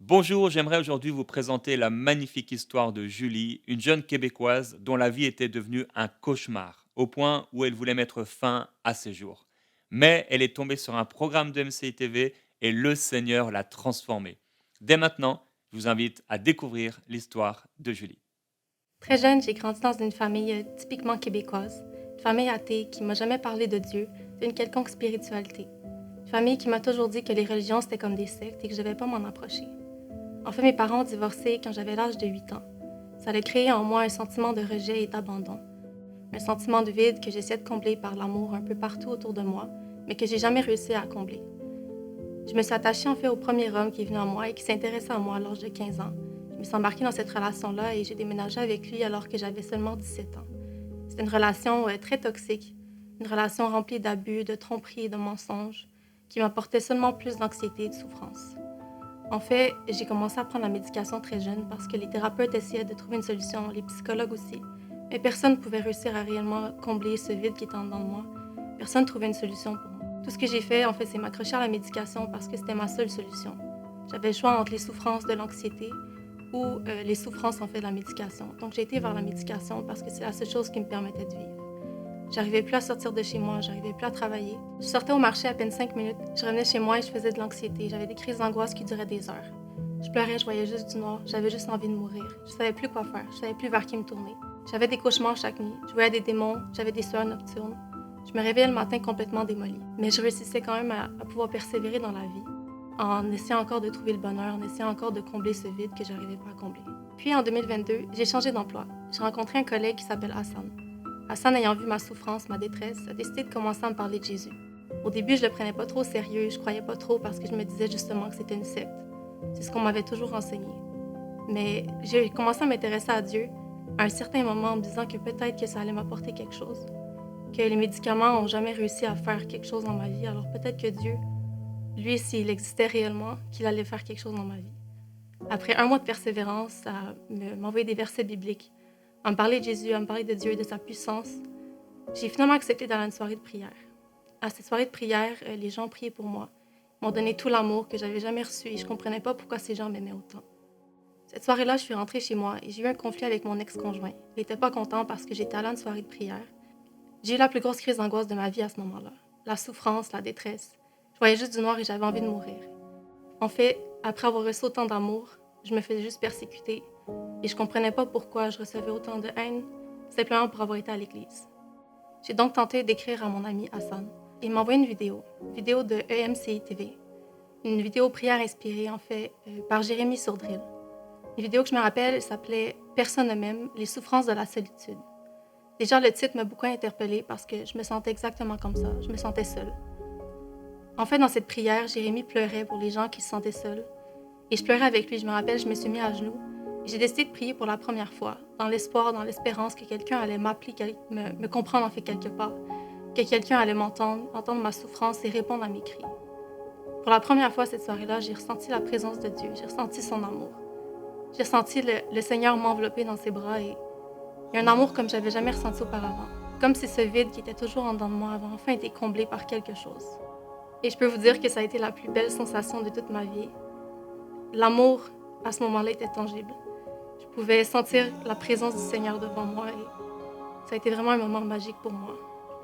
Bonjour, j'aimerais aujourd'hui vous présenter la magnifique histoire de Julie, une jeune Québécoise dont la vie était devenue un cauchemar, au point où elle voulait mettre fin à ses jours. Mais elle est tombée sur un programme de MCI TV et le Seigneur l'a transformée. Dès maintenant, je vous invite à découvrir l'histoire de Julie. Très jeune, j'ai grandi dans une famille typiquement québécoise, une famille athée qui m'a jamais parlé de Dieu, d'une quelconque spiritualité. Une famille qui m'a toujours dit que les religions c'était comme des sectes et que je devais pas m'en approcher. En fait, mes parents ont divorcé quand j'avais l'âge de 8 ans. Ça a créé en moi un sentiment de rejet et d'abandon. Un sentiment de vide que j'essayais de combler par l'amour un peu partout autour de moi, mais que j'ai jamais réussi à combler. Je me suis attachée en fait au premier homme qui est venu à moi et qui s'intéressait à moi à l'âge de 15 ans. Je me suis embarquée dans cette relation-là et j'ai déménagé avec lui alors que j'avais seulement 17 ans. C'était une relation très toxique, une relation remplie d'abus, de tromperies et de mensonges qui m'apportait seulement plus d'anxiété et de souffrance. En fait, j'ai commencé à prendre la médication très jeune parce que les thérapeutes essayaient de trouver une solution, les psychologues aussi, mais personne ne pouvait réussir à réellement combler ce vide qui était en dedans de moi. Personne ne trouvait une solution pour moi. Tout ce que j'ai fait, en fait, c'est m'accrocher à la médication parce que c'était ma seule solution. J'avais le choix entre les souffrances de l'anxiété ou les souffrances, en fait, de la médication. Donc, j'ai été vers la médication parce que c'est la seule chose qui me permettait de vivre. J'arrivais plus à sortir de chez moi, j'arrivais plus à travailler. Je sortais au marché à peine 5 minutes. Je revenais chez moi et je faisais de l'anxiété. J'avais des crises d'angoisse qui duraient des heures. Je pleurais, je voyais juste du noir, j'avais juste envie de mourir. Je savais plus quoi faire, je savais plus vers qui me tourner. J'avais des cauchemars chaque nuit, je voyais des démons, j'avais des sueurs nocturnes. Je me réveillais le matin complètement démolie. Mais je réussissais quand même à pouvoir persévérer dans la vie, en essayant encore de trouver le bonheur, en essayant encore de combler ce vide que j'arrivais pas à combler. Puis en 2022, j'ai changé d'emploi. J'ai rencontré un collègue qui s'appelle Hassan. Hassan, ayant vu ma souffrance, ma détresse, a décidé de commencer à me parler de Jésus. Au début, je le prenais pas trop au sérieux, je croyais pas trop parce que je me disais justement que c'était une secte. C'est ce qu'on m'avait toujours enseigné. Mais j'ai commencé à m'intéresser à Dieu à un certain moment en me disant que peut-être que ça allait m'apporter quelque chose. Que les médicaments n'ont jamais réussi à faire quelque chose dans ma vie, alors peut-être que Dieu, lui, s'il existait réellement, qu'il allait faire quelque chose dans ma vie. Après un mois de persévérance, à m'envoyer des versets bibliques, à me parler de Jésus, à me parler de Dieu, de sa puissance, j'ai finalement accepté d'aller à une soirée de prière. À cette soirée de prière, les gens priaient pour moi, m'ont donné tout l'amour que j'avais jamais reçu et je comprenais pas pourquoi ces gens m'aimaient autant. Cette soirée-là, je suis rentrée chez moi et j'ai eu un conflit avec mon ex-conjoint. Il était pas content parce que j'étais allée à une soirée de prière. J'ai eu la plus grosse crise d'angoisse de ma vie à ce moment-là. La souffrance, la détresse. Je voyais juste du noir et j'avais envie de mourir. En fait, après avoir reçu autant d'amour, je me faisais juste persécuter et je comprenais pas pourquoi je recevais autant de haine simplement pour avoir été à l'église. J'ai donc tenté d'écrire à mon ami Hassan. Il m'a envoyé une vidéo de EMCI TV, une vidéo prière inspirée en fait par Jérémy Sourdril. Une vidéo que je me rappelle s'appelait Personne ne m'aime, les souffrances de la solitude. Déjà, le titre m'a beaucoup interpellée parce que je me sentais exactement comme ça. Je me sentais seule. En fait, dans cette prière, Jérémy pleurait pour les gens qui se sentaient seuls. Et je pleurais avec lui. Je me rappelle, je me suis mis à genoux. Et j'ai décidé de prier pour la première fois, dans l'espoir, dans l'espérance que quelqu'un allait m'appeler, me comprendre en fait quelque part, que quelqu'un allait m'entendre, entendre ma souffrance et répondre à mes cris. Pour la première fois cette soirée-là, j'ai ressenti la présence de Dieu, j'ai ressenti son amour. J'ai ressenti le Seigneur m'envelopper dans ses bras et un amour comme j'avais jamais ressenti auparavant. Comme si ce vide qui était toujours en dedans de moi avait enfin été comblé par quelque chose. Et je peux vous dire que ça a été la plus belle sensation de toute ma vie. L'amour, à ce moment-là, était tangible. Je pouvais sentir la présence du Seigneur devant moi et ça a été vraiment un moment magique pour moi.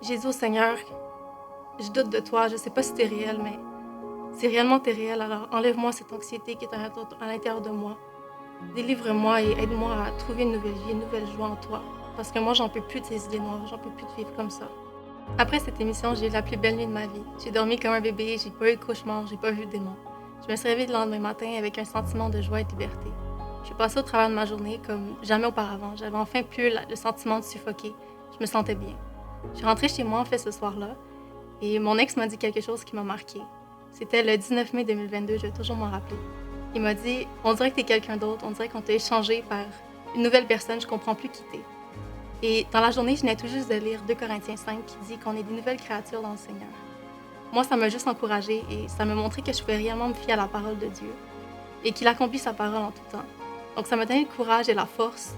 J'ai dit au Seigneur, je doute de toi, je sais pas si t'es réel, mais si réellement t'es réel, alors enlève-moi cette anxiété qui est à l'intérieur de moi. Délivre-moi et aide-moi à trouver une nouvelle vie, une nouvelle joie en toi. Parce que moi, j'en peux plus de ces idées noires, j'en peux plus de vivre comme ça. Après cette émission, j'ai eu la plus belle nuit de ma vie. J'ai dormi comme un bébé, j'ai pas eu de cauchemar, j'ai pas vu de démons. Je me suis réveillée le lendemain matin avec un sentiment de joie et de liberté. Je suis passée au travers de ma journée comme jamais auparavant. J'avais enfin plus le sentiment de suffoquer. Je me sentais bien. Je suis rentrée chez moi en fait ce soir-là et mon ex m'a dit quelque chose qui m'a marquée. C'était le 19 mai 2022, je vais toujours m'en rappeler. Il m'a dit on dirait que t'es quelqu'un d'autre, on dirait qu'on t'a échangé par une nouvelle personne, je comprends plus qui t'es. Et dans la journée, je venais tout juste de lire 2 Corinthiens 5 qui dit qu'on est des nouvelles créatures dans le Seigneur. Moi, ça m'a juste encouragée et ça m'a montré que je pouvais réellement me fier à la parole de Dieu et qu'il accomplit sa parole en tout temps. Donc ça m'a donné le courage et la force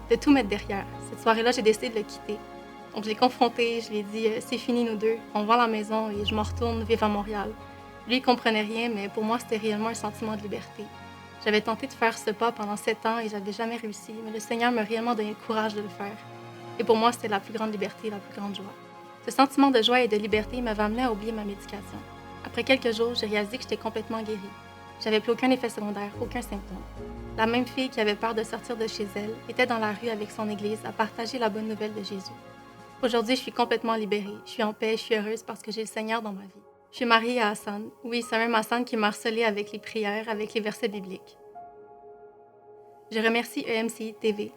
de tout mettre derrière. Cette soirée-là, j'ai décidé de le quitter. Donc je l'ai confronté, je lui ai dit c'est fini nous deux, on vend la maison et je m'en retourne vivre à Montréal. Lui, il comprenait rien, mais pour moi, c'était réellement un sentiment de liberté. J'avais tenté de faire ce pas pendant 7 ans et j'avais jamais réussi, mais le Seigneur m'a réellement donné le courage de le faire. Et pour moi, c'était la plus grande liberté, la plus grande joie. Ce sentiment de joie et de liberté m'avait amené à oublier ma médication. Après quelques jours, j'ai réalisé que j'étais complètement guérie. J'avais plus aucun effet secondaire, aucun symptôme. La même fille qui avait peur de sortir de chez elle était dans la rue avec son église à partager la bonne nouvelle de Jésus. Aujourd'hui, je suis complètement libérée. Je suis en paix, je suis heureuse parce que j'ai le Seigneur dans ma vie. Je suis mariée à Hassan. Oui, c'est même Hassan qui m'a harcelée avec les prières, avec les versets bibliques. Je remercie EMCI TV.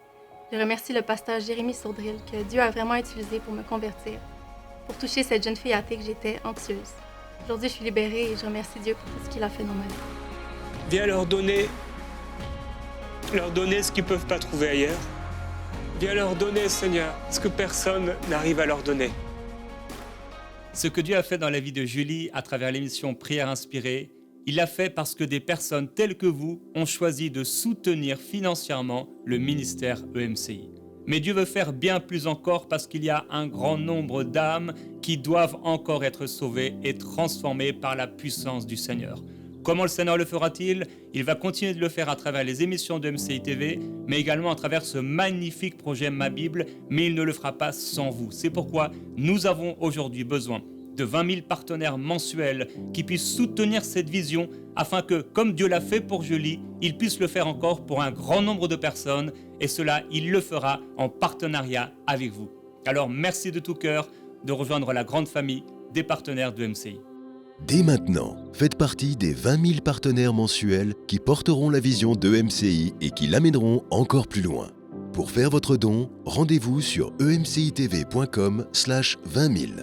Je remercie le pasteur Jérémy Sourdril que Dieu a vraiment utilisé pour me convertir, pour toucher cette jeune fille athée que j'étais anxieuse. Aujourd'hui, je suis libérée et je remercie Dieu pour tout ce qu'il a fait dans ma vie. Viens leur donner ce qu'ils ne peuvent pas trouver ailleurs. Viens leur donner, Seigneur, ce que personne n'arrive à leur donner. Ce que Dieu a fait dans la vie de Julie à travers l'émission Prière inspirée, il l'a fait parce que des personnes telles que vous ont choisi de soutenir financièrement le ministère EMCI. Mais Dieu veut faire bien plus encore parce qu'il y a un grand nombre d'âmes qui doivent encore être sauvées et transformées par la puissance du Seigneur. Comment le Seigneur le fera-t-il? Il va continuer de le faire à travers les émissions de MCI TV, mais également à travers ce magnifique projet Ma Bible, mais il ne le fera pas sans vous. C'est pourquoi nous avons aujourd'hui besoin de 20 000 partenaires mensuels qui puissent soutenir cette vision afin que, comme Dieu l'a fait pour Julie, il puisse le faire encore pour un grand nombre de personnes et cela, il le fera en partenariat avec vous. Alors merci de tout cœur de rejoindre la grande famille des partenaires de MCI. Dès maintenant, faites partie des 20 000 partenaires mensuels qui porteront la vision de MCI et qui l'amèneront encore plus loin. Pour faire votre don, rendez-vous sur emcitv.com/20 000.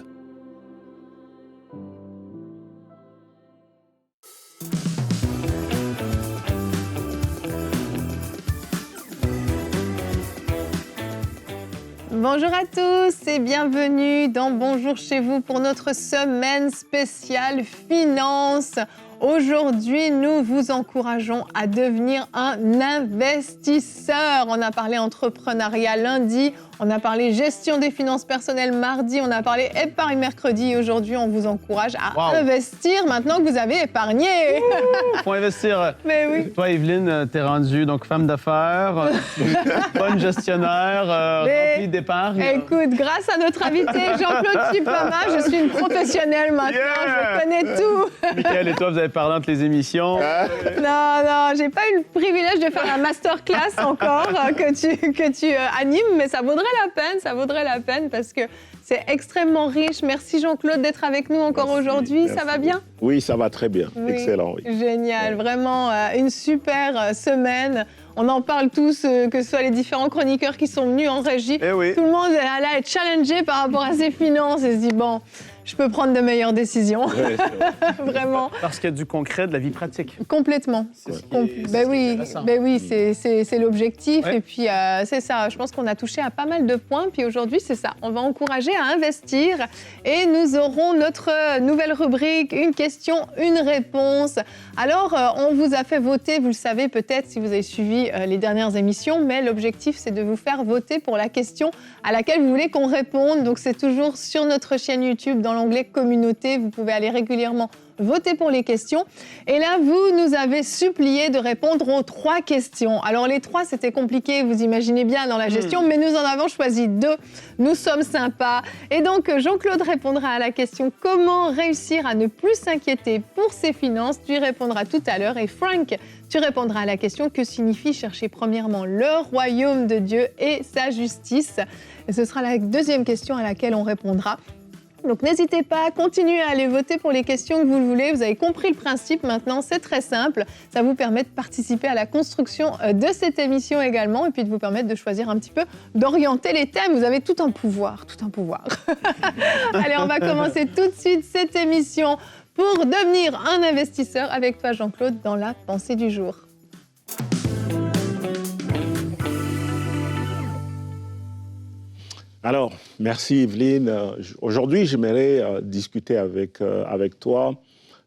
Bonjour à tous et bienvenue dans Bonjour chez vous pour notre semaine spéciale finance. Aujourd'hui, nous vous encourageons à devenir un investisseur. On a parlé entrepreneuriat lundi, on a parlé gestion des finances personnelles mardi, on a parlé épargne mercredi et aujourd'hui, on vous encourage à investir maintenant que vous avez épargné. Faut investir. Mais oui. Toi, Evelyne, t'es rendue donc femme d'affaires, bonne gestionnaire, remplie d'épargne. Écoute, grâce à notre invité Jean-Claude Chipama, je suis une professionnelle maintenant, je connais tout. Michael et toi, vous avez parlé entre les émissions. Non, j'ai pas eu le privilège de faire la masterclass encore que tu animes, mais ça vaudrait la peine parce que c'est extrêmement riche. Merci Jean-Claude d'être avec nous encore aujourd'hui. Ça va bien? Oui, ça va très bien. Oui. Excellent. Oui. Génial, vraiment une super semaine. On en parle tous, que ce soit les différents chroniqueurs qui sont venus en régie. Eh oui. Tout le monde est là à être challengé par rapport à ses finances et se dit bon, je peux prendre de meilleures décisions. Ouais, vraiment. Parce qu'il y a du concret, de la vie pratique. Complètement. Oui, c'est l'objectif. Ouais. Et puis, c'est ça. Je pense qu'on a touché à pas mal de points. Puis aujourd'hui, c'est ça. On va encourager à investir. Et nous aurons notre nouvelle rubrique, une question, une réponse. Alors, on vous a fait voter, vous le savez peut-être si vous avez suivi les dernières émissions, mais l'objectif, c'est de vous faire voter pour la question à laquelle vous voulez qu'on réponde. Donc, c'est toujours sur notre chaîne YouTube, dans l'onglet Communauté. Vous pouvez aller régulièrement voter pour les questions. Et là, vous nous avez supplié de répondre aux 3 questions. Alors, les 3, c'était compliqué, vous imaginez bien, dans la gestion, mais nous en avons choisi 2. Nous sommes sympas. Et donc, Jean-Claude répondra à la question « Comment réussir à ne plus s'inquiéter pour ses finances ?» Tu y répondras tout à l'heure. Et Frank, tu répondras à la question « Que signifie chercher premièrement le royaume de Dieu et sa justice ?» Et ce sera la deuxième question à laquelle on répondra. Donc n'hésitez pas, continuez à aller voter pour les questions que vous le voulez. Vous avez compris le principe maintenant, c'est très simple. Ça vous permet de participer à la construction de cette émission également et puis de vous permettre de choisir un petit peu, d'orienter les thèmes. Vous avez tout un pouvoir, Allez, on va commencer tout de suite cette émission pour devenir un investisseur avec toi Jean-Claude dans la pensée du jour. Alors, merci Evelyne. Aujourd'hui, j'aimerais discuter avec toi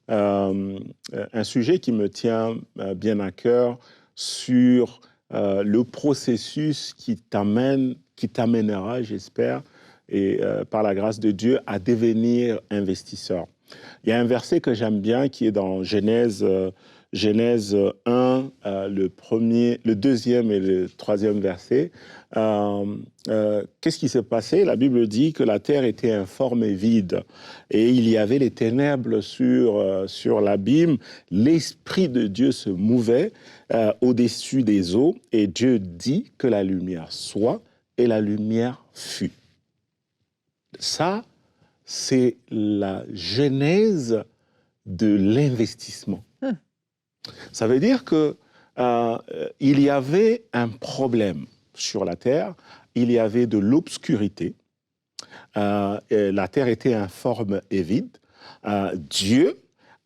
un sujet qui me tient bien à cœur sur le processus qui t'amènera, j'espère, et par la grâce de Dieu, à devenir investisseur. Il y a un verset que j'aime bien qui est dans Genèse Genèse 1, le deuxième et le troisième verset, qu'est-ce qui s'est passé? La Bible dit que la terre était informe et vide, et il y avait les ténèbres sur l'abîme. L'Esprit de Dieu se mouvait au-dessus des eaux, et Dieu dit que la lumière soit, et la lumière fut. Ça, c'est la genèse de l'investissement. Ça veut dire que il y avait un problème sur la terre, il y avait de l'obscurité, la terre était informe et vide. Dieu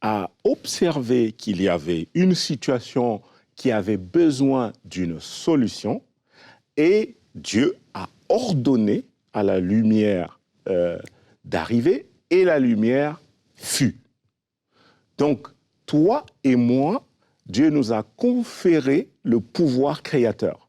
a observé qu'il y avait une situation qui avait besoin d'une solution, et Dieu a ordonné à la lumière d'arriver, et la lumière fut. Donc, toi et moi, Dieu nous a conféré le pouvoir créateur,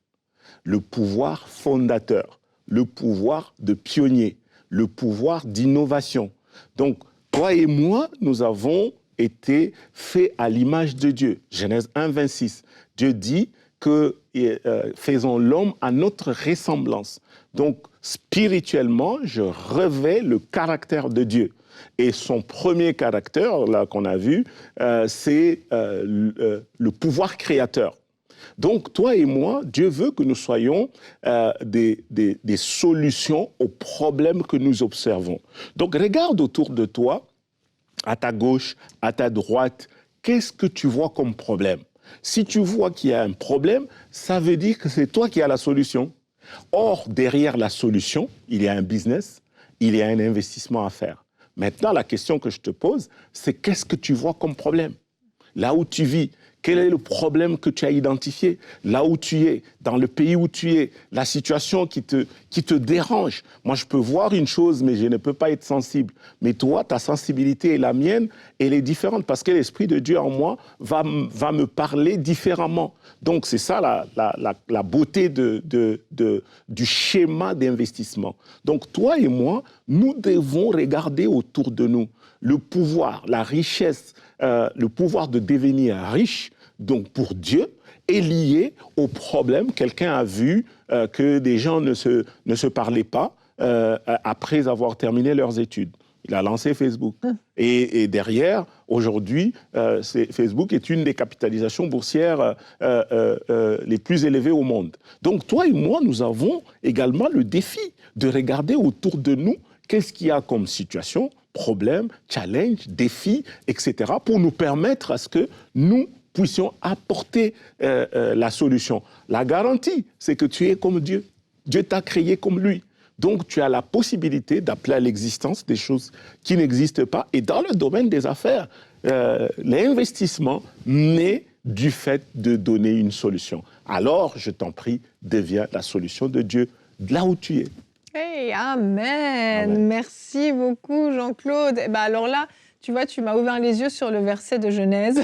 le pouvoir fondateur, le pouvoir de pionnier, le pouvoir d'innovation. Donc, toi et moi, nous avons été faits à l'image de Dieu. Genèse 1, 26. Dieu dit que faisons l'homme à notre ressemblance. Donc, spirituellement, je revêt le caractère de Dieu. Et son premier caractère, là, qu'on a vu, c'est le pouvoir créateur. Donc, toi et moi, Dieu veut que nous soyons des solutions aux problèmes que nous observons. Donc, regarde autour de toi, à ta gauche, à ta droite, qu'est-ce que tu vois comme problème? Si tu vois qu'il y a un problème, ça veut dire que c'est toi qui as la solution. Or, derrière la solution, il y a un business, il y a un investissement à faire. Maintenant, la question que je te pose, c'est qu'est-ce que tu vois comme problème? Là où tu vis, quel est le problème que tu as identifié? Là où tu es, dans le pays où tu es, la situation qui te dérange. Moi, je peux voir une chose, mais je ne peux pas être sensible. Mais toi, ta sensibilité et la mienne, elle est différente parce que l'Esprit de Dieu en moi va me parler différemment. Donc, c'est ça la beauté du schéma d'investissement. Donc, toi et moi, nous devons regarder autour de nous le pouvoir, la richesse, le pouvoir de devenir riche, donc pour Dieu, est lié au problème. Quelqu'un a vu que des gens ne se parlaient pas après avoir terminé leurs études. Il a lancé Facebook. Et derrière, aujourd'hui, Facebook est une des capitalisations boursières les plus élevées au monde. Donc, toi et moi, nous avons également le défi de regarder autour de nous qu'est-ce qu'il y a comme situation, problème, challenge, défi, etc., pour nous permettre à ce que nous puissions apporter la solution. La garantie, c'est que tu es comme Dieu. Dieu t'a créé comme lui. Donc, tu as la possibilité d'appeler à l'existence des choses qui n'existent pas. Et dans le domaine des affaires, l'investissement naît du fait de donner une solution. Alors, je t'en prie, deviens la solution de Dieu là où tu es. Hey, amen. Merci beaucoup, Jean-Claude. Et ben alors là, tu vois, tu m'as ouvert les yeux sur le verset de Genèse.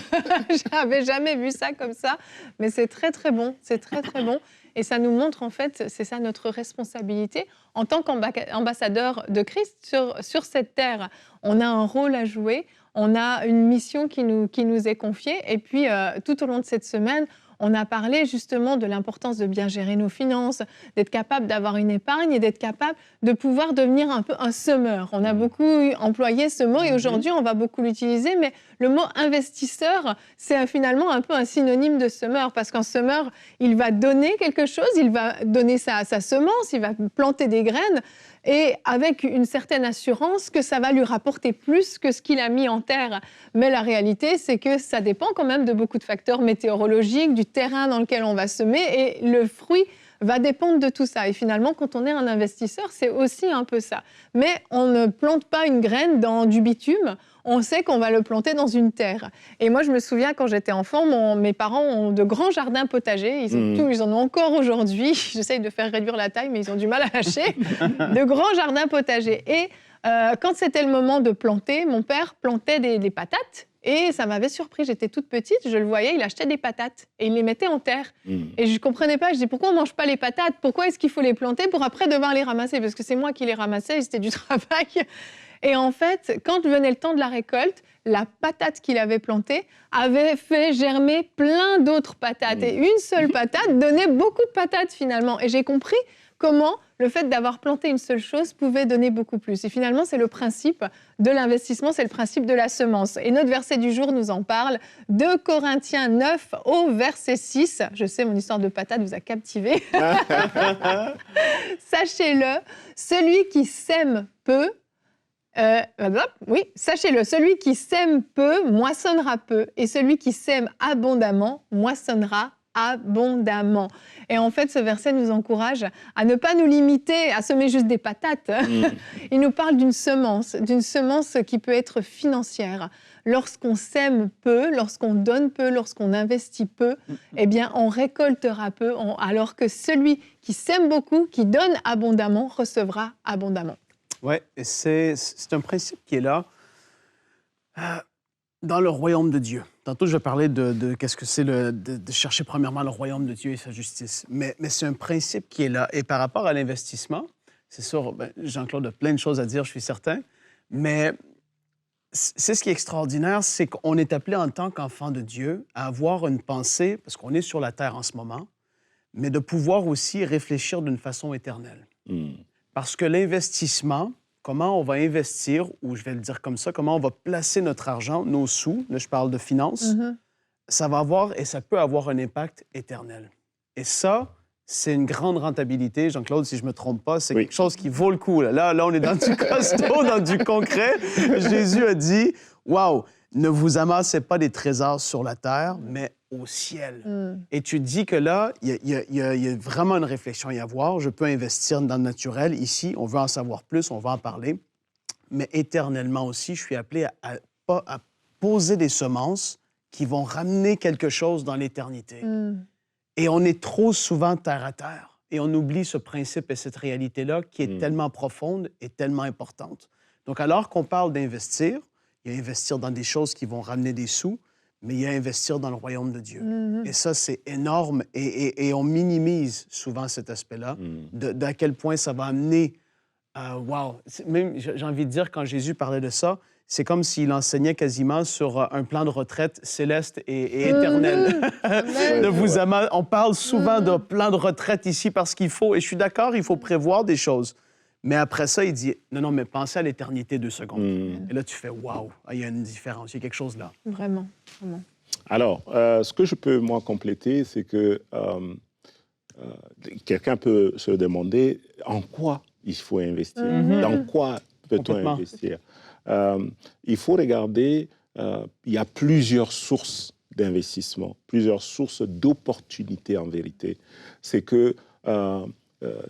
Je n'avais jamais vu ça comme ça, mais c'est très, très bon. C'est très, très bon. Et ça nous montre, en fait, c'est ça notre responsabilité. En tant qu'ambassadeur de Christ sur cette terre, on a un rôle à jouer, on a une mission qui nous est confiée. Et puis, tout au long de cette semaine, on a parlé justement de l'importance de bien gérer nos finances, d'être capable d'avoir une épargne et d'être capable de pouvoir devenir un peu un semeur. On a beaucoup employé ce mot et aujourd'hui, on va beaucoup l'utiliser, mais le mot investisseur, c'est finalement un peu un synonyme de semeur parce qu'un semeur, il va donner quelque chose, il va donner sa semence, il va planter des graines et avec une certaine assurance que ça va lui rapporter plus que ce qu'il a mis en terre. Mais la réalité, c'est que ça dépend quand même de beaucoup de facteurs météorologiques, du terrain dans lequel on va semer et le fruit va dépendre de tout ça. Et finalement, quand on est un investisseur, c'est aussi un peu ça. Mais on ne plante pas une graine dans du bitume, on sait qu'on va le planter dans une terre. Et moi, je me souviens, quand j'étais enfant, mes parents ont de grands jardins potagers. Ils en ont encore aujourd'hui. J'essaye de faire réduire la taille, mais ils ont du mal à lâcher. De grands jardins potagers. Et quand c'était le moment de planter, mon père plantait des patates. Et ça m'avait surpris, j'étais toute petite, je le voyais, il achetait des patates et il les mettait en terre. Et je ne comprenais pas, je dis pourquoi on ne mange pas les patates? Pourquoi est-ce qu'il faut les planter pour après devoir les ramasser? Parce que c'est moi qui les ramassais et c'était du travail. Et en fait, quand venait le temps de la récolte, la patate qu'il avait plantée avait fait germer plein d'autres patates. Et une seule patate donnait beaucoup de patates finalement. Et j'ai compris comment le fait d'avoir planté une seule chose pouvait donner beaucoup plus. Et finalement, c'est le principe de l'investissement, c'est le principe de la semence. Et notre verset du jour nous en parle, 2 Corinthiens 9 au verset 6. Je sais, mon histoire de patate vous a captivé. Sachez-le, celui qui sème peu, sachez-le, celui qui sème peu moissonnera peu, et celui qui sème abondamment moissonnera abondamment. Et en fait, ce verset nous encourage à ne pas nous limiter à semer juste des patates. Il nous parle d'une semence qui peut être financière. Lorsqu'on sème peu, lorsqu'on donne peu, lorsqu'on investit peu, eh bien, on récoltera peu, alors que celui qui sème beaucoup, qui donne abondamment, recevra abondamment. Oui, c'est un principe qui est là dans le royaume de Dieu. Tantôt, je parlais de qu'est-ce que c'est de chercher premièrement le royaume de Dieu et sa justice. Mais c'est un principe qui est là. Et par rapport à l'investissement, c'est sûr, Jean-Claude a plein de choses à dire, je suis certain, mais c'est ce qui est extraordinaire, c'est qu'on est appelé en tant qu'enfant de Dieu à avoir une pensée, parce qu'on est sur la terre en ce moment, mais de pouvoir aussi réfléchir d'une façon éternelle. Parce que l'investissement, comment on va investir, ou je vais le dire comme ça, comment on va placer notre argent, nos sous, là je parle de finances, ça va avoir et ça peut avoir un impact éternel. Et ça, c'est une grande rentabilité. Jean-Claude, si je ne me trompe pas, c'est quelque chose qui vaut le coup. Là, on est dans du costaud, dans du concret. Jésus a dit, « Wow, ne vous amassez pas des trésors sur la terre, mais au ciel. » Et tu dis que là, il y a vraiment une réflexion à y avoir. Je peux investir dans le naturel. Ici, on veut en savoir plus, on va en parler. Mais éternellement aussi, je suis appelé à poser des semences qui vont ramener quelque chose dans l'éternité. Et on est trop souvent terre à terre. Et on oublie ce principe et cette réalité-là qui est tellement profonde et tellement importante. Donc, alors qu'on parle d'investir, il y a investir dans des choses qui vont ramener des sous, mais il y a investir dans le royaume de Dieu. Et ça, c'est énorme et on minimise souvent cet aspect-là, d'à quel point ça va amener... wow! Même, j'ai envie de dire, quand Jésus parlait de ça, c'est comme s'il enseignait quasiment sur un plan de retraite céleste et éternel. On parle souvent de plan de retraite ici parce qu'il faut, et je suis d'accord, il faut prévoir des choses. Mais après ça, il dit, non, mais pensez à l'éternité 2 secondes. Et là, tu fais, waouh, il y a une différence, il y a quelque chose là. Vraiment, vraiment. Alors, ce que je peux, moi, compléter, c'est que quelqu'un peut se demander en quoi il faut investir, dans quoi peut-on investir. Il faut regarder, il y a plusieurs sources d'investissement, plusieurs sources d'opportunités en vérité. C'est que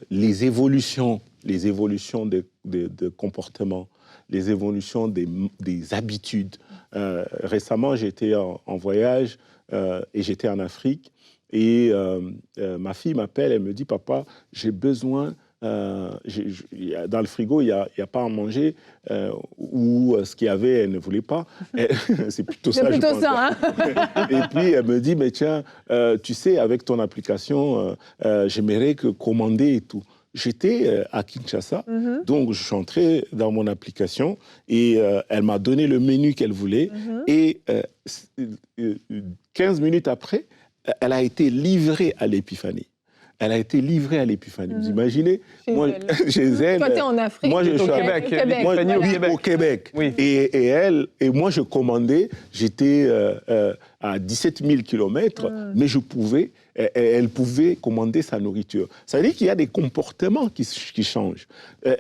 les évolutions de comportement, les évolutions des habitudes. Récemment, j'étais en voyage et j'étais en Afrique et ma fille m'appelle, elle me dit « Papa, j'ai besoin... dans le frigo, il n'y a pas à manger, ou ce qu'il y avait, elle ne voulait pas. C'est plutôt ça, je pense. Hein? Et puis, elle me dit, mais tiens, tu sais, avec ton application, j'aimerais commander et tout. J'étais à Kinshasa, donc je suis entré dans mon application et elle m'a donné le menu qu'elle voulait. Et 15 minutes après, elle a été livrée à l'Épiphanie. Elle a été livrée à l'Épiphanie. Vous imaginez? Chez elle. Toi, t'es en Afrique. Moi, je suis au Québec. Au Québec. Oui. Et moi, je commandais. J'étais à 17 000 kilomètres, mais elle pouvait commander sa nourriture. Ça veut dire qu'il y a des comportements qui changent.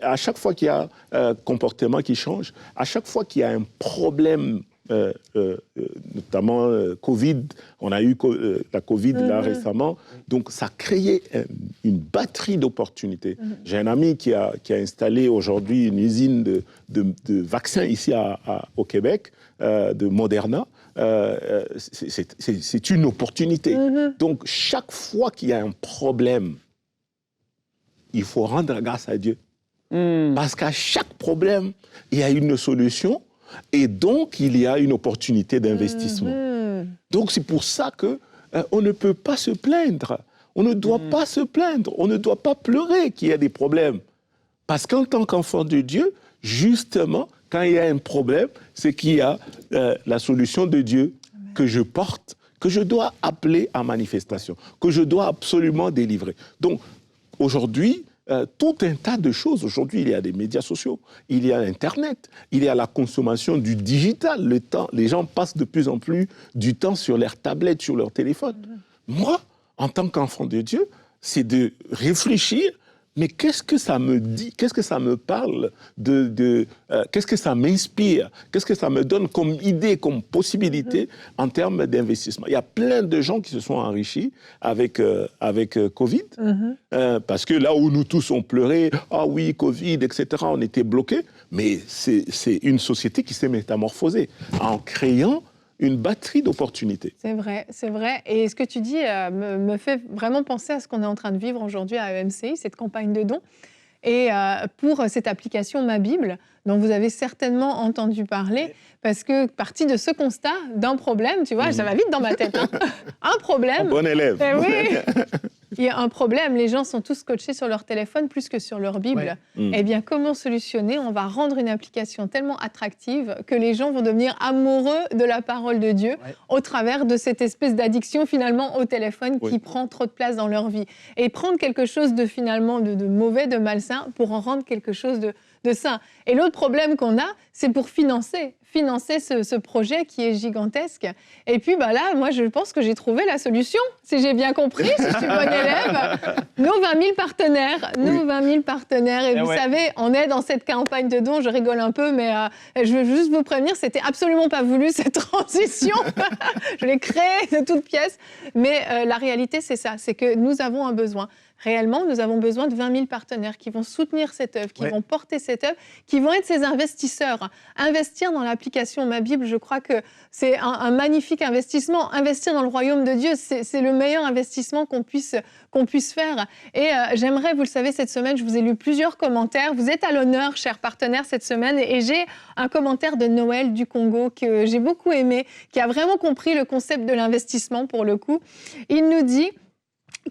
À chaque fois qu'il y a un comportement qui change, à chaque fois qu'il y a un problème, notamment Covid, on a eu la Covid là récemment, donc ça a créé une batterie d'opportunités. J'ai un ami qui a installé aujourd'hui une usine de vaccins ici au Québec, de Moderna. C'est une opportunité. Donc chaque fois qu'il y a un problème, il faut rendre grâce à Dieu. Parce qu'à chaque problème, il y a une solution. Et donc, il y a une opportunité d'investissement. Donc, c'est pour ça qu'on ne peut pas se plaindre. On ne doit pas se plaindre. On ne doit pas pleurer qu'il y a des problèmes. Parce qu'en tant qu'enfant de Dieu, justement, Quand il y a un problème, c'est qu'il y a la solution de Dieu que je porte, que je dois appeler à manifestation, que je dois absolument délivrer. Donc, aujourd'hui, tout un tas de choses. Aujourd'hui, il y a des médias sociaux, il y a Internet, il y a la consommation du digital. Le temps, les gens passent de plus en plus du temps sur leurs tablettes, sur leur téléphone. Moi, en tant qu'enfant de Dieu, c'est de réfléchir, mais qu'est-ce que ça me dit, qu'est-ce que ça me parle, qu'est-ce que ça m'inspire, qu'est-ce que ça me donne comme idée, comme possibilité en termes d'investissement. Il y a plein de gens qui se sont enrichis avec Covid, parce que là où nous tous on pleurait, ah oui, Covid, etc., on était bloqués, mais c'est une société qui s'est métamorphosée en créant une batterie d'opportunités. C'est vrai, c'est vrai. Et ce que tu dis me fait vraiment penser à ce qu'on est en train de vivre aujourd'hui à EMCI, cette campagne de dons. Et pour cette application Ma Bible, dont vous avez certainement entendu parler, parce que partie de ce constat d'un problème, tu vois, ça va vite dans ma tête, hein. Un problème. Bon élève. Eh oui. Il y a un problème, les gens sont tous scotchés sur leur téléphone plus que sur leur Bible. Ouais. Eh bien, comment solutionner? On va rendre une application tellement attractive que les gens vont devenir amoureux de la parole de Dieu au travers de cette espèce d'addiction finalement au téléphone qui prend trop de place dans leur vie. Et prendre quelque chose de finalement de mauvais, de malsain, pour en rendre quelque chose de sain. Et l'autre problème qu'on a, c'est pour financer ce projet qui est gigantesque. Et puis là, moi, je pense que j'ai trouvé la solution, si j'ai bien compris, si je suis bonne élève. Nos 20 000 partenaires, nos 20 000 partenaires. Et vous savez, on est dans cette campagne de dons, je rigole un peu, mais je veux juste vous prévenir, c'était absolument pas voulu, cette transition. Je l'ai créée de toutes pièces. Mais la réalité, c'est ça, c'est que nous avons un besoin. Réellement, nous avons besoin de 20 000 partenaires qui vont soutenir cette œuvre, qui vont porter cette œuvre, qui vont être ces investisseurs. Investir dans l'application Ma Bible, je crois que c'est un magnifique investissement. Investir dans le royaume de Dieu, c'est le meilleur investissement qu'on puisse faire. Et j'aimerais, vous le savez, cette semaine, je vous ai lu plusieurs commentaires. Vous êtes à l'honneur, chers partenaires, cette semaine. Et j'ai un commentaire de Noël du Congo que j'ai beaucoup aimé, qui a vraiment compris le concept de l'investissement pour le coup. Il nous dit...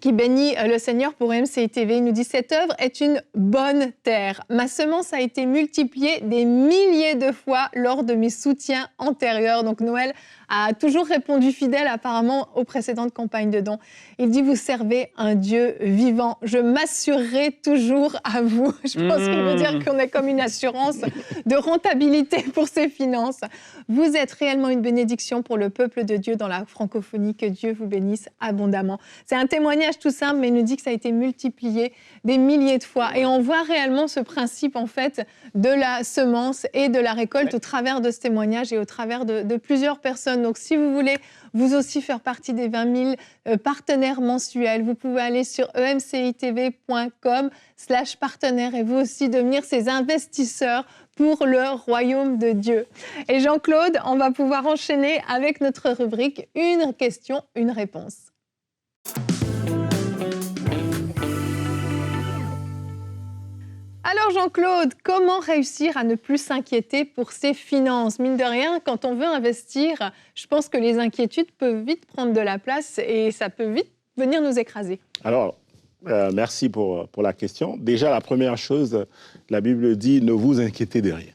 qui bénit le Seigneur pour MCI TV. Il nous dit « Cette œuvre est une bonne terre. Ma semence a été multipliée des milliers de fois lors de mes soutiens antérieurs. » Donc Noël a toujours répondu fidèle apparemment aux précédentes campagnes de dons. Il dit « Vous servez un Dieu vivant. Je m'assurerai toujours à vous. » Je pense qu'il veut dire qu'on est comme une assurance de rentabilité pour ses finances. Vous êtes réellement une bénédiction pour le peuple de Dieu dans la francophonie. Que Dieu vous bénisse abondamment. C'est un témoignage tout simple, mais il nous dit que ça a été multiplié des milliers de fois. Et on voit réellement ce principe, en fait, de la semence et de la récolte au travers de ce témoignage et au travers de plusieurs personnes. Donc, si vous voulez vous aussi faire partie des 20 000 partenaires mensuels, vous pouvez aller sur emcitv.com/partenaire et vous aussi devenir ces investisseurs pour le royaume de Dieu. Et Jean-Claude, on va pouvoir enchaîner avec notre rubrique « Une question, une réponse ». Alors Jean-Claude, comment réussir à ne plus s'inquiéter pour ses finances? Mine de rien, quand on veut investir, je pense que les inquiétudes peuvent vite prendre de la place et ça peut vite venir nous écraser. Alors, merci pour la question. Déjà, la première chose, la Bible dit « Ne vous inquiétez de rien ».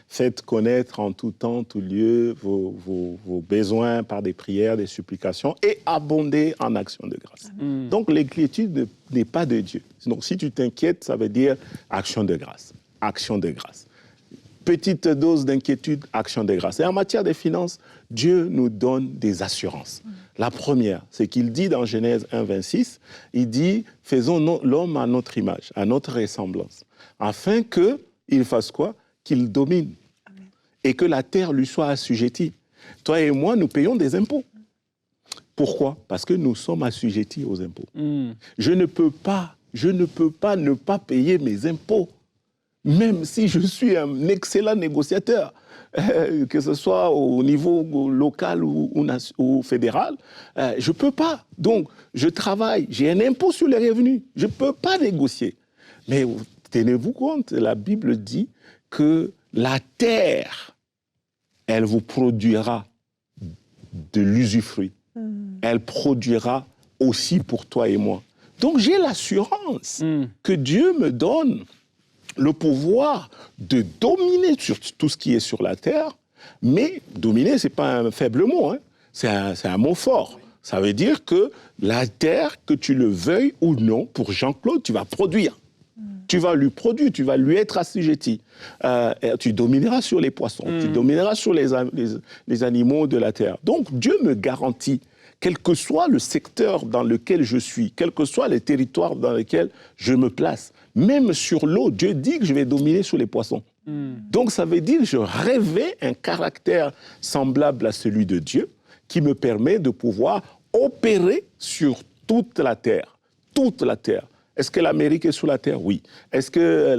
Faites connaître en tout temps, tout lieu, vos besoins par des prières, des supplications et abondez en actions de grâce. Donc, l'inquiétude n'est pas de Dieu. Donc, si tu t'inquiètes, ça veut dire action de grâce. Action de grâce. Petite dose d'inquiétude, action de grâce. Et en matière de finances, Dieu nous donne des assurances. La première, c'est qu'il dit dans Genèse 1, 26, il dit « Faisons l'homme à notre image, à notre ressemblance, afin qu'il fasse quoi? Qu'il domine. Amen. Et que la terre lui soit assujettie. » Toi et moi, nous payons des impôts. Pourquoi? Parce que nous sommes assujettis aux impôts. Je ne peux pas ne pas payer mes impôts, même si je suis un excellent négociateur, que ce soit au niveau local ou fédéral, je ne peux pas. Donc, je travaille, j'ai un impôt sur les revenus, je ne peux pas négocier. Mais tenez-vous compte, la Bible dit que la terre, elle vous produira de l'usufruit. Elle produira aussi pour toi et moi. Donc, j'ai l'assurance que Dieu me donne le pouvoir de dominer sur tout ce qui est sur la terre, mais dominer, ce n'est pas un faible mot, hein. C'est un mot fort. Ça veut dire que la terre, que tu le veuilles ou non, pour Jean-Claude, tu vas produire. Tu vas lui produire, tu vas lui être assujetti. Tu domineras sur les poissons, tu domineras sur les animaux de la terre. Donc Dieu me garantit, quel que soit le secteur dans lequel je suis, quel que soit les territoires dans lesquels je me place, même sur l'eau, Dieu dit que je vais dominer sur les poissons. Donc ça veut dire que je rêvais un caractère semblable à celui de Dieu qui me permet de pouvoir opérer sur toute la terre. Toute la terre. Est-ce que l'Amérique est sous la terre? Oui. Est-ce que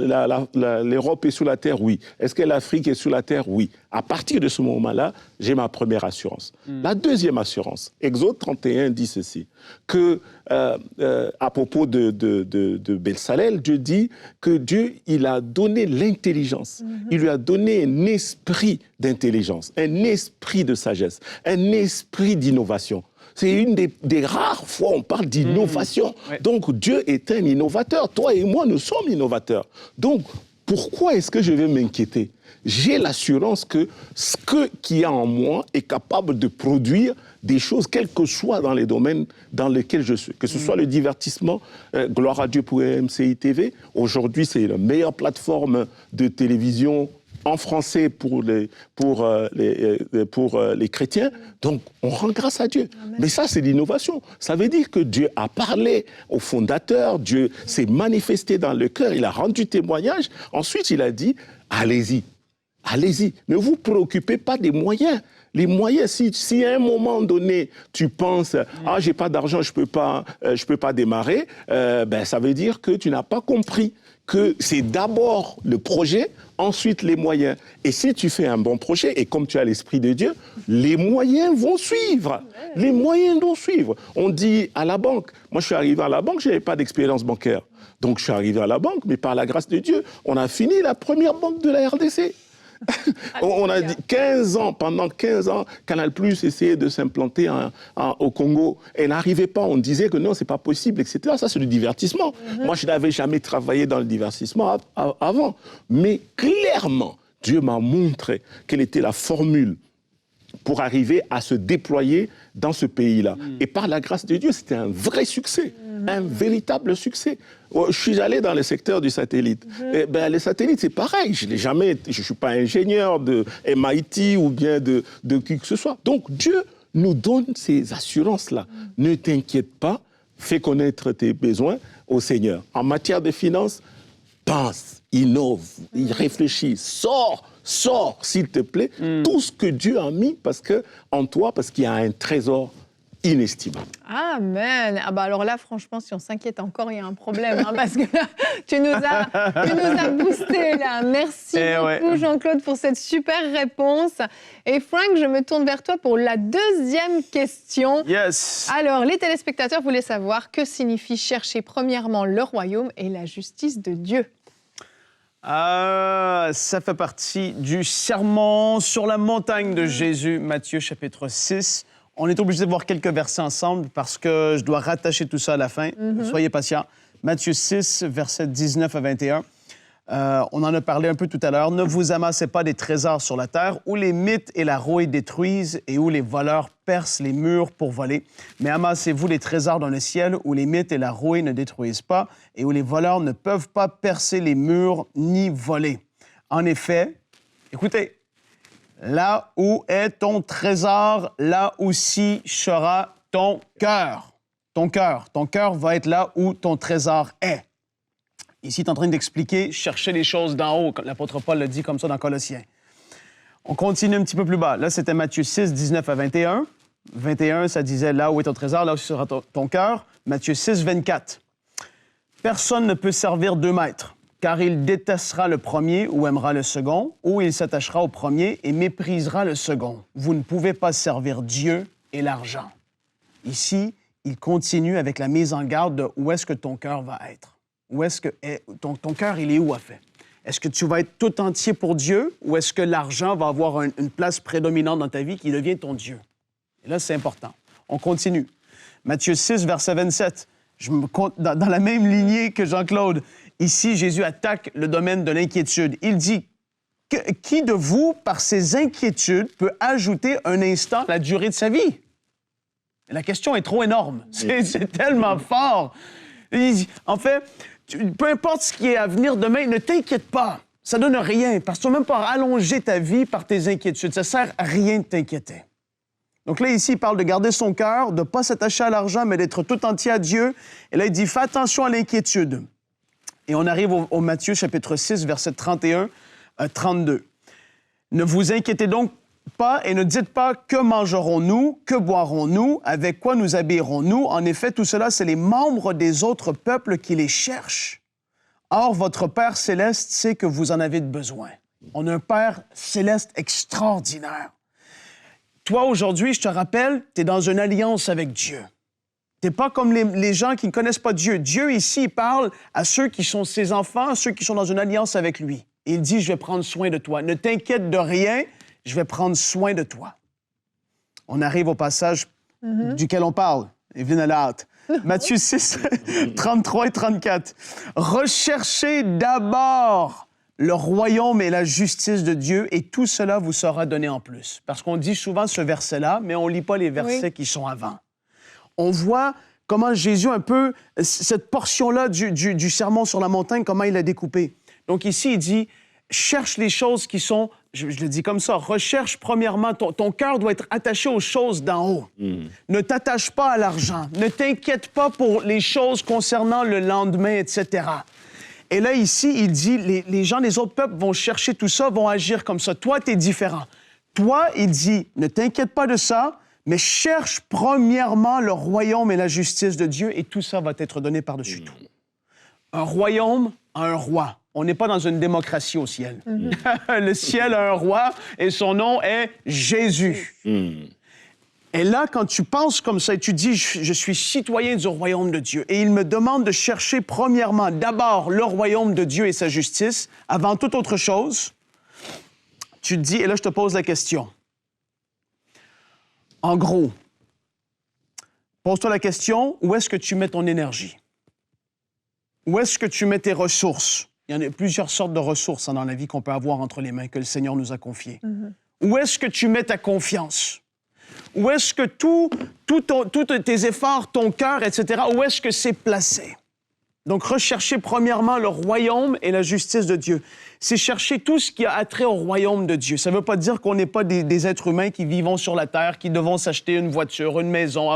l'Europe est sous la terre? Oui. Est-ce que l'Afrique est sous la terre? Oui. À partir de ce moment-là, j'ai ma première assurance. La deuxième assurance, Exode 31 dit ceci, que à propos de Bezalel, Dieu dit que Dieu, il a donné l'intelligence. Il lui a donné un esprit d'intelligence, un esprit de sagesse, un esprit d'innovation. C'est une des rares fois où on parle d'innovation. Ouais. Donc, Dieu est un innovateur. Toi et moi, nous sommes innovateurs. Donc, pourquoi est-ce que je vais m'inquiéter? J'ai l'assurance que ce qu'il y a en moi est capable de produire des choses, quel que soit dans les domaines dans lesquels je suis. Que ce soit le divertissement, gloire à Dieu pour MCI TV. Aujourd'hui, c'est la meilleure plateforme de télévision en français pour les chrétiens. Donc, on rend grâce à Dieu. Amen. Mais ça, c'est l'innovation. Ça veut dire que Dieu a parlé au fondateur, Dieu s'est manifesté dans le cœur, il a rendu témoignage. Ensuite, il a dit, allez-y, allez-y. Ne vous préoccupez pas des moyens. Les moyens, si à un moment donné, tu penses « Ah, j'ai pas d'argent, je peux pas démarrer », ça veut dire que tu n'as pas compris que c'est d'abord le projet, ensuite les moyens. Et si tu fais un bon projet, et comme tu as l'Esprit de Dieu, les moyens vont suivre. Les moyens vont suivre. On dit à la banque, moi je suis arrivé à la banque, je n'avais pas d'expérience bancaire. Donc je suis arrivé à la banque, mais par la grâce de Dieu, on a fini la première banque de la RDC. On a dit 15 ans, pendant 15 ans, Canal+ essayait de s'implanter au Congo et n'arrivait pas. On disait que non, c'est pas possible, etc. Ça, c'est le divertissement. Moi, je n'avais jamais travaillé dans le divertissement avant. Mais clairement, Dieu m'a montré quelle était la formule pour arriver à se déployer dans ce pays-là. Et par la grâce de Dieu, c'était un vrai succès, un véritable succès. Je suis allé dans le secteur du satellite. Les satellites, c'est pareil. Je ne suis pas ingénieur de MIT ou bien de qui que ce soit. Donc, Dieu nous donne ces assurances-là. Ne t'inquiète pas, fais connaître tes besoins au Seigneur. En matière de finances, pense, innove, réfléchis, sors, s'il te plaît, tout ce que Dieu a mis en toi, parce qu'il y a un trésor inestimable. Amen. Ah bah alors là, franchement, si on s'inquiète encore, il y a un problème, hein, parce que là, tu nous as boosté là. Merci beaucoup, Jean-Claude, pour cette super réponse. Et Frank, je me tourne vers toi pour la deuxième question. Yes. Alors, les téléspectateurs voulaient savoir que signifie chercher premièrement le royaume et la justice de Dieu. Ça fait partie du sermon sur la montagne de Jésus, Matthieu chapitre 6. On est obligé de voir quelques versets ensemble parce que je dois rattacher tout ça à la fin. Soyez patients. Matthieu 6, versets 19 à 21. On en a parlé un peu tout à l'heure. « Ne vous amassez pas des trésors sur la terre où les mythes et la rouille détruisent et où les voleurs percent les murs pour voler. Mais amassez-vous des trésors dans le ciel où les mythes et la rouille ne détruisent pas et où les voleurs ne peuvent pas percer les murs ni voler. En effet, écoutez, là où est ton trésor, là aussi sera ton cœur. Ton cœur va être là où ton trésor est. » Ici, il est en train d'expliquer, chercher les choses d'en haut. L'apôtre Paul le dit comme ça dans Colossiens. On continue un petit peu plus bas. Là, c'était Matthieu 6, 19 à 21. 21, ça disait là où est ton trésor, là où sera ton cœur. Matthieu 6, 24. Personne ne peut servir 2 maîtres, car il détestera le premier ou aimera le second, ou il s'attachera au premier et méprisera le second. Vous ne pouvez pas servir Dieu et l'argent. Ici, il continue avec la mise en garde de où est-ce que ton cœur va être. Où est-ce que ton cœur, il est où, à fait? Est-ce que tu vas être tout entier pour Dieu ou est-ce que l'argent va avoir une place prédominante dans ta vie qui devient ton Dieu? Et là, c'est important. On continue. Matthieu 6, verset 27. Dans la même lignée que Jean-Claude. ici, Jésus attaque le domaine de l'inquiétude. Il dit, qui de vous, par ses inquiétudes, peut ajouter un instant à la durée de sa vie? La question est trop énorme. C'est tellement fort. En fait, peu importe ce qui est à venir demain, ne t'inquiète pas. Ça donne rien, parce que tu ne vas même pas allonger ta vie par tes inquiétudes. Ça ne sert à rien de t'inquiéter. Donc là, ici, il parle de garder son cœur, de ne pas s'attacher à l'argent, mais d'être tout entier à Dieu. Et là, il dit, fais attention à l'inquiétude. Et on arrive au Matthieu, chapitre 6, versets 31 à 32. Ne vous inquiétez donc pas et ne dites pas que mangerons-nous, que boirons-nous, avec quoi nous habillerons-nous. En effet, tout cela, c'est les membres des autres peuples qui les cherchent. Or, votre Père céleste sait que vous en avez besoin. On a un Père céleste extraordinaire. Toi, aujourd'hui, je te rappelle, tu es dans une alliance avec Dieu. Tu n'es pas comme les gens qui ne connaissent pas Dieu. Dieu, ici, il parle à ceux qui sont ses enfants, à ceux qui sont dans une alliance avec lui. Et il dit, je vais prendre soin de toi. Ne t'inquiète de rien, je vais prendre soin de toi. On arrive au passage duquel on parle. Evelyne a la hâte. Matthieu 6, 33 et 34. Recherchez d'abord le royaume et la justice de Dieu, et tout cela vous sera donné en plus. Parce qu'on dit souvent ce verset-là, mais on ne lit pas les versets qui sont avant. On voit comment Jésus, un peu, cette portion-là du sermon sur la montagne, comment il l'a découpé. Donc ici, il dit, cherche les choses qui sont, je le dis comme ça, recherche premièrement, ton cœur doit être attaché aux choses d'en haut. Ne t'attache pas à l'argent. Ne t'inquiète pas pour les choses concernant le lendemain, etc. Et là, ici, il dit, les gens des autres peuples vont chercher tout ça, vont agir comme ça. Toi, tu es différent. Toi, il dit, ne t'inquiète pas de ça, mais cherche premièrement le royaume et la justice de Dieu, et tout ça va t'être donné par-dessus tout. Un royaume a un roi. On n'est pas dans une démocratie au ciel. Le ciel a un roi, et son nom est Jésus. Et là, quand tu penses comme ça et tu dis « Je suis citoyen du royaume de Dieu » et il me demande de chercher premièrement, d'abord, le royaume de Dieu et sa justice, avant toute autre chose, tu te dis, et là, je te pose la question. En gros, pose-toi la question, où est-ce que tu mets ton énergie? Où est-ce que tu mets tes ressources? Il y en a plusieurs sortes de ressources dans la vie qu'on peut avoir entre les mains, que le Seigneur nous a confiées. Où est-ce que tu mets ta confiance? Où est-ce que tous tes efforts, ton cœur, etc., où est-ce que c'est placé? Donc, rechercher premièrement le royaume et la justice de Dieu. C'est chercher tout ce qui a attrait au royaume de Dieu. Ça ne veut pas dire qu'on n'est pas des êtres humains qui vivons sur la terre, qui devons s'acheter une voiture, une maison,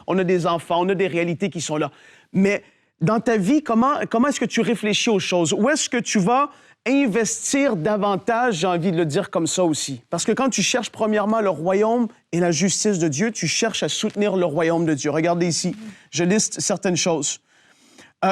on a des enfants, on a des réalités qui sont là. Mais dans ta vie, comment est-ce que tu réfléchis aux choses? Où est-ce que tu vas investir davantage, j'ai envie de le dire comme ça aussi? Parce que quand tu cherches premièrement le royaume et la justice de Dieu, tu cherches à soutenir le royaume de Dieu. Regardez ici, je liste certaines choses.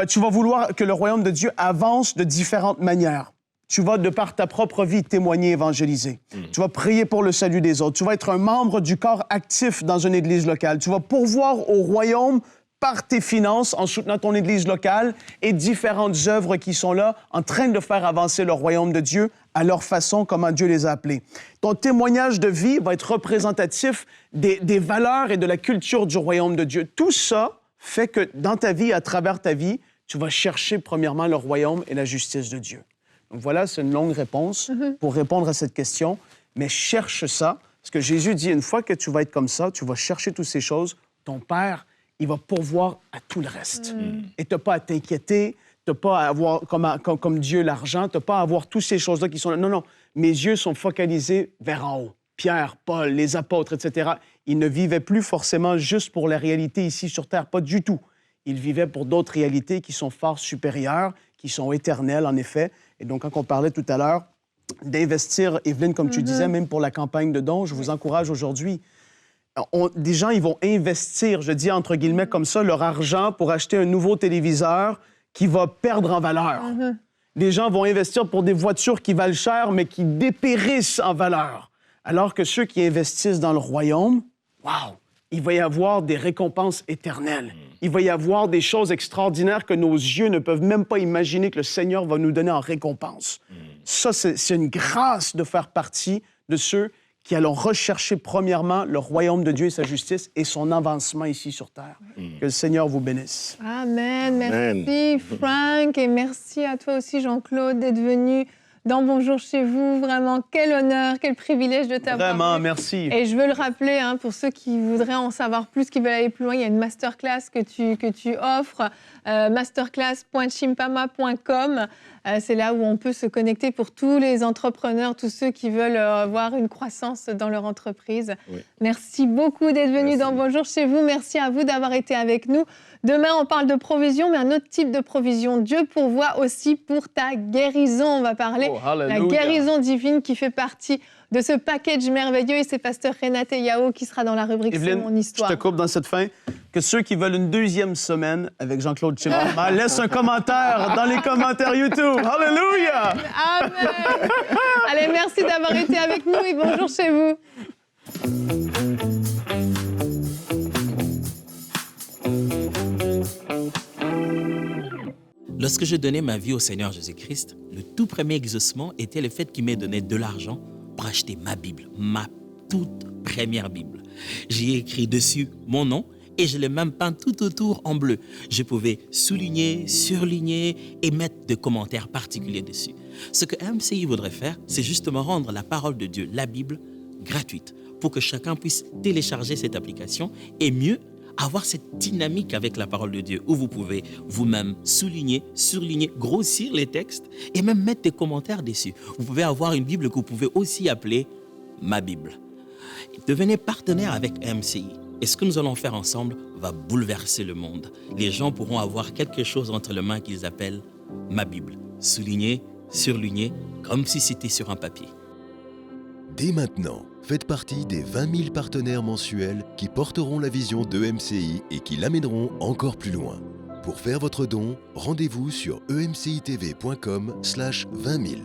Tu vas vouloir que le royaume de Dieu avance de différentes manières. Tu vas, de par ta propre vie, témoigner, évangéliser. Tu vas prier pour le salut des autres. Tu vas être un membre du corps actif dans une église locale. Tu vas pourvoir au royaume par tes finances en soutenant ton église locale et différentes œuvres qui sont là en train de faire avancer le royaume de Dieu à leur façon, comment Dieu les a appelés. Ton témoignage de vie va être représentatif des valeurs et de la culture du royaume de Dieu. Tout ça fait que dans ta vie, à travers ta vie, tu vas chercher premièrement le royaume et la justice de Dieu. Donc voilà, c'est une longue réponse pour répondre à cette question, mais cherche ça, parce que Jésus dit, une fois que tu vas être comme ça, tu vas chercher toutes ces choses, ton Père, il va pourvoir à tout le reste. Et tu n'as pas à t'inquiéter, tu n'as pas à avoir comme Dieu l'argent, tu n'as pas à avoir toutes ces choses-là qui sont là. Non, non, mes yeux sont focalisés vers en haut. Pierre, Paul, les apôtres, etc., ils ne vivaient plus forcément juste pour la réalité ici sur Terre, pas du tout. Ils vivaient pour d'autres réalités qui sont fort supérieures, qui sont éternelles, en effet. Et donc, quand on parlait tout à l'heure d'investir, Evelyne, comme tu disais, même pour la campagne de dons, je vous encourage aujourd'hui. Des gens, ils vont investir, je dis entre guillemets comme ça, leur argent pour acheter un nouveau téléviseur qui va perdre en valeur. Les gens vont investir pour des voitures qui valent cher, mais qui dépérissent en valeur. Alors que ceux qui investissent dans le royaume, wow, il va y avoir des récompenses éternelles. Il va y avoir des choses extraordinaires que nos yeux ne peuvent même pas imaginer que le Seigneur va nous donner en récompense. Ça, c'est une grâce de faire partie de ceux qui allons rechercher premièrement le royaume de Dieu et sa justice et son avancement ici sur terre. Que le Seigneur vous bénisse. Amen. Merci Frank et merci à toi aussi Jean-Claude d'être venu dans Bonjour chez vous. Vraiment, quel honneur, quel privilège de t'avoir. Vraiment, merci. Et je veux le rappeler, pour ceux qui voudraient en savoir plus, qui veulent aller plus loin, il y a une masterclass que tu offres, masterclass.chimpama.com. C'est là où on peut se connecter pour tous les entrepreneurs, tous ceux qui veulent avoir une croissance dans leur entreprise. Oui. Merci beaucoup d'être venu dans Bonjour chez vous. Merci à vous d'avoir été avec nous. Demain, on parle de provision, mais un autre type de provision. Dieu pourvoit aussi pour ta guérison. On va parler de la guérison divine qui fait partie de ce package merveilleux. Et c'est pasteur Renate Yao qui sera dans la rubrique Evelyne, C'est mon histoire. Je te coupe dans cette fin. Que ceux qui veulent une deuxième semaine avec Jean-Claude Chimpama laissent un commentaire dans les commentaires YouTube. Alléluia! Amen! Allez, merci d'avoir été avec nous et bonjour chez vous. Lorsque je donnais ma vie au Seigneur Jésus-Christ, le tout premier exaucement était le fait qu'il m'ait donné de l'argent pour acheter ma Bible, ma toute première Bible. J'y ai écrit dessus mon nom et je l'ai même peint tout autour en bleu. Je pouvais souligner, surligner et mettre des commentaires particuliers dessus. Ce que MCI voudrait faire, c'est justement rendre la parole de Dieu, la Bible, gratuite pour que chacun puisse télécharger cette application et mieux, avoir cette dynamique avec la parole de Dieu où vous pouvez vous-même souligner, surligner, grossir les textes et même mettre des commentaires dessus. Vous pouvez avoir une Bible que vous pouvez aussi appeler ma Bible. Devenez partenaire avec MCI. Et ce que nous allons faire ensemble va bouleverser le monde. Les gens pourront avoir quelque chose entre les mains qu'ils appellent ma Bible. Souligner, surligner, comme si c'était sur un papier. Dès maintenant, faites partie des 20 000 partenaires mensuels qui porteront la vision de MCI et qui l'amèneront encore plus loin. Pour faire votre don, rendez-vous sur emcitv.com/20 000.